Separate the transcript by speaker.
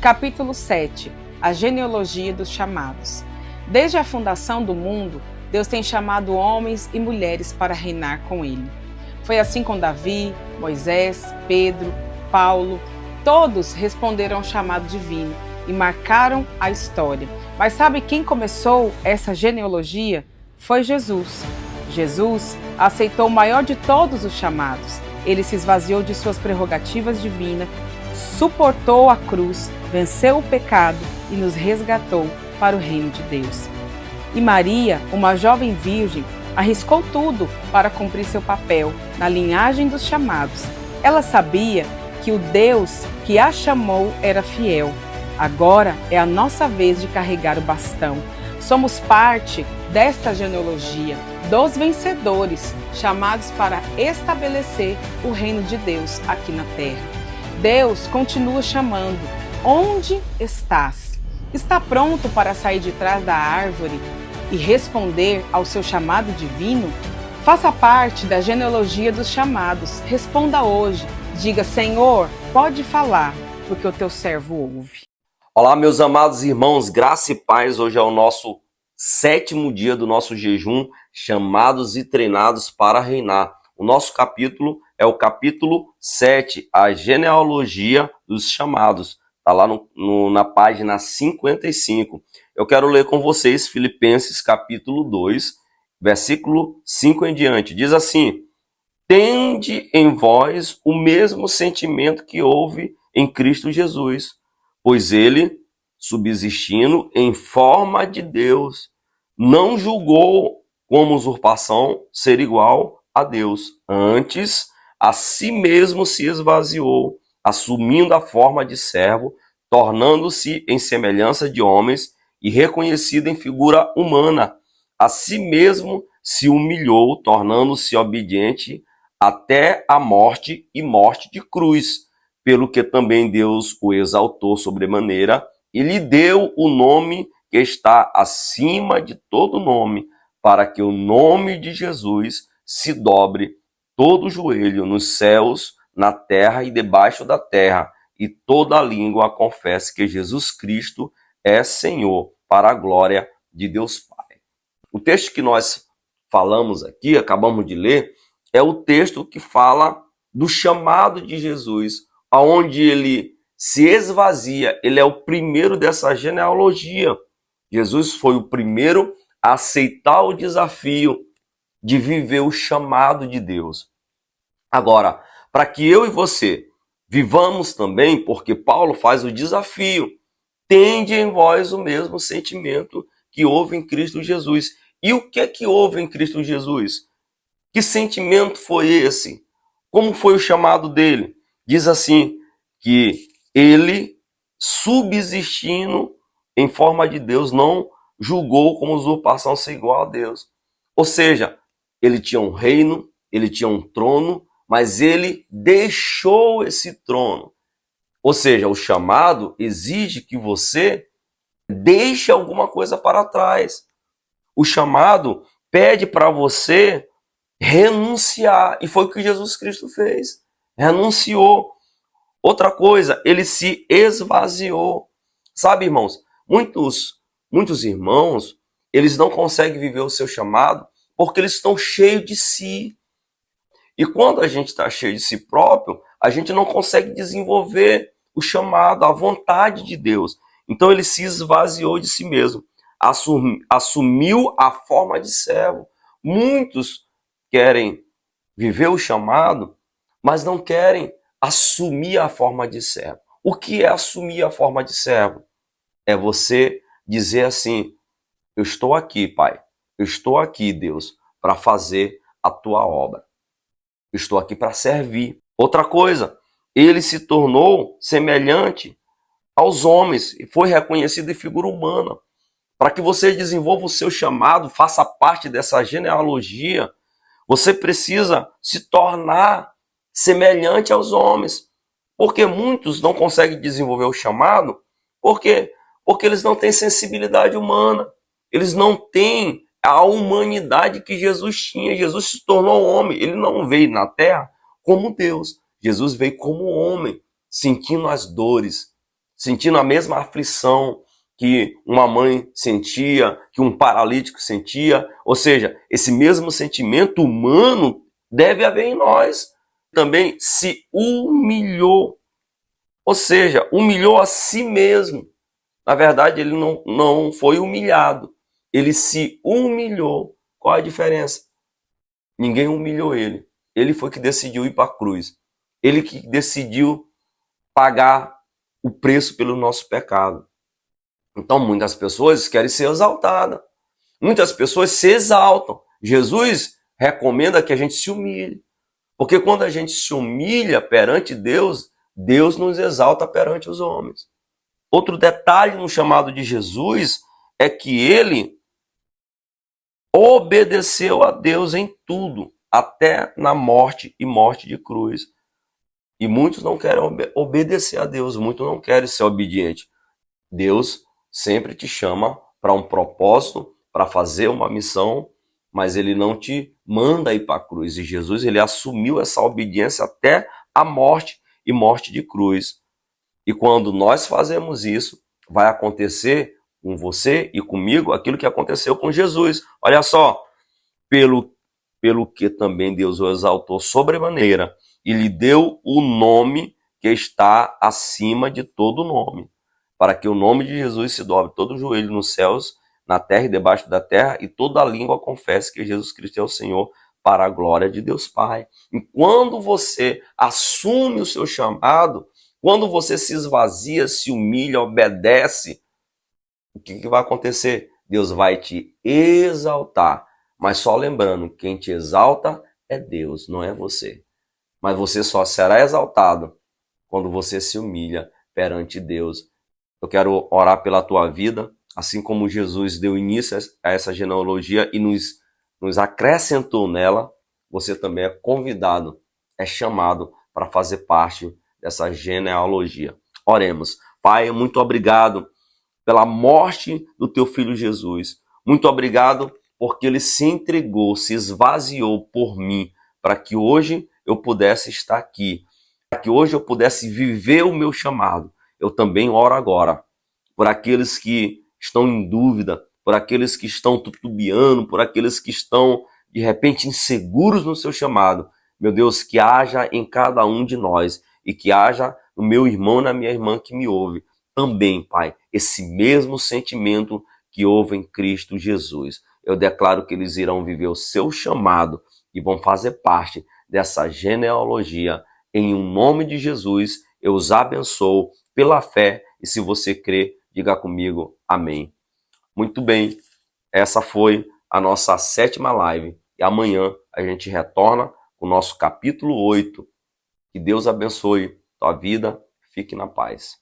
Speaker 1: Capítulo 7. A genealogia dos chamados. Desde a fundação do mundo, Deus tem chamado homens e mulheres para reinar com Ele. Foi assim com Davi, Moisés, Pedro, Paulo. Todos responderam ao chamado divino e marcaram a história. Mas sabe quem começou essa genealogia? Foi Jesus. Jesus aceitou o maior de todos os chamados. Ele se esvaziou de suas prerrogativas divinas, suportou a cruz, venceu o pecado e nos resgatou para o reino de Deus. E Maria, uma jovem virgem, arriscou tudo para cumprir seu papel na linhagem dos chamados. Ela sabia que o Deus que a chamou era fiel. Agora é a nossa vez de carregar o bastão. Somos parte desta genealogia, dos vencedores, chamados para estabelecer o reino de Deus aqui na terra. Deus continua chamando. Onde estás? Está pronto para sair de trás da árvore e responder ao seu chamado divino? Faça parte da genealogia dos chamados. Responda hoje. Diga: Senhor, pode falar, porque o teu servo ouve.
Speaker 2: Olá, meus amados irmãos, graça e paz. Hoje é o nosso 7º dia do nosso jejum, chamados e treinados para reinar. O nosso capítulo é o capítulo 7, a genealogia dos chamados. Está lá na página 55. Eu quero ler com vocês Filipenses capítulo 2, versículo 5 em diante. Diz assim: tende em vós o mesmo sentimento que houve em Cristo Jesus, pois ele, subsistindo em forma de Deus, não julgou como usurpação ser igual a Deus. Antes, a si mesmo se esvaziou, assumindo a forma de servo, tornando-se em semelhança de homens e reconhecido em figura humana. A si mesmo se humilhou, tornando-se obediente até a morte e morte de cruz, pelo que também Deus o exaltou sobremaneira e lhe deu o nome que está acima de todo nome, para que o nome de Jesus se dobre todo o joelho nos céus, na terra e debaixo da terra, e toda língua confesse que Jesus Cristo é Senhor, para a glória de Deus Pai. O texto que nós falamos aqui, acabamos de ler, é o texto que fala do chamado de Jesus, aonde ele se esvazia. Ele é o primeiro dessa genealogia. Jesus foi o primeiro a aceitar o desafio de viver o chamado de Deus. Agora, para que eu e você vivamos também, porque Paulo faz o desafio, tende em vós o mesmo sentimento que houve em Cristo Jesus. E o que houve em Cristo Jesus? Que sentimento foi esse? Como foi o chamado dele? Diz assim, que ele, subsistindo em forma de Deus, não julgou como usurpação ser igual a Deus. Ou seja, ele tinha um reino, ele tinha um trono, mas ele deixou esse trono. Ou seja, o chamado exige que você deixe alguma coisa para trás. O chamado pede para você renunciar. E foi o que Jesus Cristo fez. Renunciou. Outra coisa, ele se esvaziou. Sabe, irmãos, muitos irmãos, eles não conseguem viver o seu chamado porque eles estão cheios de si. E quando a gente está cheio de si próprio, a gente não consegue desenvolver o chamado, a vontade de Deus. Então ele se esvaziou de si mesmo, assumiu a forma de servo. Muitos querem viver o chamado, mas não querem assumir a forma de servo. O que é assumir a forma de servo? É você dizer assim: eu estou aqui, Pai, eu estou aqui, Deus, para fazer a tua obra. Eu estou aqui para servir. Outra coisa, ele se tornou semelhante aos homens e foi reconhecido em figura humana. Para que você desenvolva o seu chamado, faça parte dessa genealogia, você precisa se tornar semelhante aos homens. Porque muitos não conseguem desenvolver o chamado, porque eles não têm sensibilidade humana. Eles não têm a humanidade que Jesus tinha. Jesus se tornou homem. Ele não veio na terra como Deus. Jesus veio como homem, sentindo as dores, sentindo a mesma aflição que uma mãe sentia, que um paralítico sentia. Ou seja, esse mesmo sentimento humano deve haver em nós. Também se humilhou, ou seja, humilhou a si mesmo. Na verdade, ele não foi humilhado, ele se humilhou. Qual a diferença? Ninguém humilhou ele. Ele foi que decidiu ir para a cruz. Ele que decidiu pagar o preço pelo nosso pecado. Então, muitas pessoas querem ser exaltadas. Muitas pessoas se exaltam. Jesus recomenda que a gente se humilhe. Porque quando a gente se humilha perante Deus, Deus nos exalta perante os homens. Outro detalhe no chamado de Jesus é que ele obedeceu a Deus em tudo, até na morte e morte de cruz. E muitos não querem obedecer a Deus, muitos não querem ser obedientes. Deus sempre te chama para um propósito, para fazer uma missão, mas ele não te manda ir para a cruz. E Jesus, ele assumiu essa obediência até a morte e morte de cruz. E quando nós fazemos isso, vai acontecer com você e comigo aquilo que aconteceu com Jesus. Olha só, pelo que também Deus o exaltou sobremaneira e lhe deu o nome que está acima de todo nome, para que o nome de Jesus se dobre todo o joelho nos céus, na terra e debaixo da terra, e toda a língua confesse que Jesus Cristo é o Senhor, para a glória de Deus Pai. E quando você assume o seu chamado, quando você se esvazia, se humilha, obedece, o que vai acontecer? Deus vai te exaltar. Mas só lembrando, quem te exalta é Deus, não é você. Mas você só será exaltado quando você se humilha perante Deus. Eu quero orar pela tua vida, assim como Jesus deu início a essa genealogia e nos acrescentou nela, você também é convidado, é chamado para fazer parte dessa genealogia. Oremos. Pai, muito obrigado pela morte do teu filho Jesus. Muito obrigado porque ele se entregou, se esvaziou por mim, para que hoje eu pudesse estar aqui, para que hoje eu pudesse viver o meu chamado. Eu também oro agora por aqueles que estão em dúvida, por aqueles que estão titubeando, por aqueles que estão, de repente, inseguros no seu chamado. Meu Deus, que haja em cada um de nós e que haja no meu irmão e na minha irmã que me ouve também, Pai, esse mesmo sentimento que houve em Cristo Jesus. Eu declaro que eles irão viver o seu chamado e vão fazer parte dessa genealogia. Em um nome de Jesus, eu os abençoo pela fé e se você crê, diga comigo, amém. Muito bem, essa foi a nossa 7ª live e amanhã a gente retorna com o nosso capítulo 8. Que Deus abençoe tua vida, fique na paz.